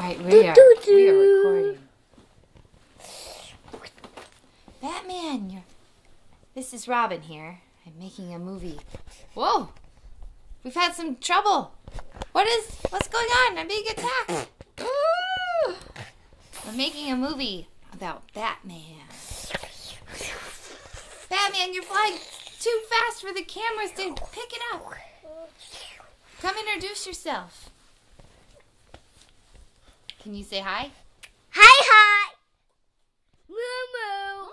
Alright, we are recording. Batman, this is Robin here. I'm making a movie. Whoa! We've had some trouble. What's going on? I'm being attacked. Ooh! We're making a movie about Batman. Batman, you're flying too fast for the cameras to pick it up. Come introduce yourself. Can you say hi? Hi! Moo moo!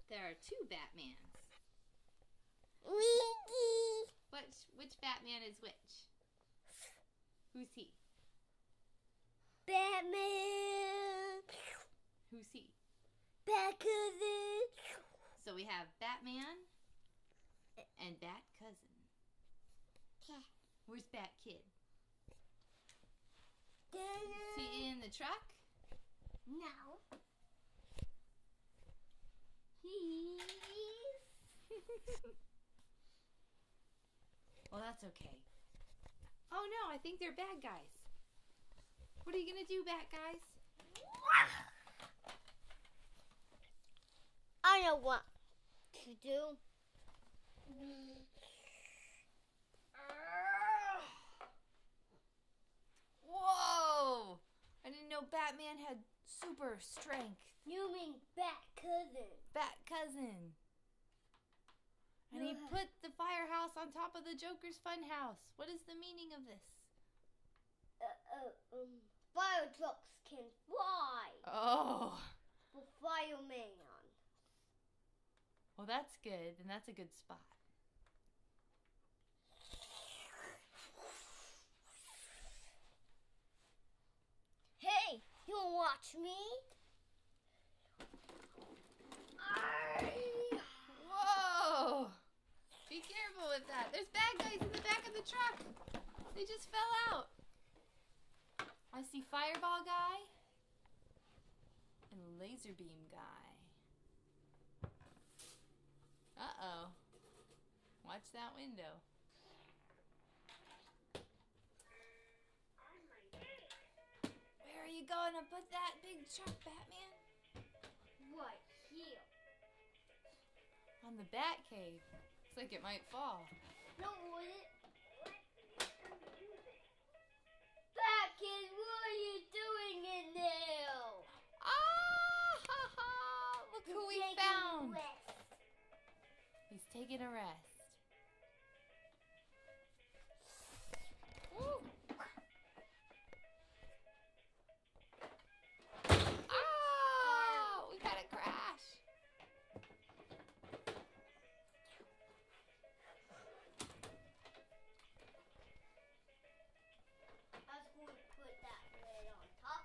There are two Batmans. Winky! Which Batman is which? Who's he? Batman! Who's he? Bat cousin! So we have Batman and Bat cousin. Where's Bat kid? Is he in the truck? No. Well, that's okay. Oh no, I think they're bad guys. What are you gonna do, bad guys? I know what to do. Whoa! I didn't know Batman had super strength. You mean Bat cousin? Bat cousin. And he put the firehouse on top of the Joker's funhouse. What is the meaning of this? Fire trucks can fly. Oh. For fireman. Well, that's good, and that's a good spot. Hey, you wanna watch me? Whoa! Be careful with that. There's bad guys in the back of the truck. They just fell out. I see Fireball guy and Laser Beam guy. Uh-oh. Watch that window. Where are you going to put that big truck, Batman? Right here. On the Bat Cave. Looks like it might fall. No, would it? Bat kid, what are you doing in there? Ah! Ha, ha. Look who we found. He's taking a rest. Woo. Oh, we got a crash. I was going to put that lid on top.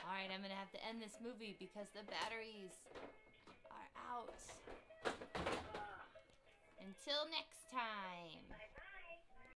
Alright, I'm gonna have to end this movie because the batteries are out. Until next time.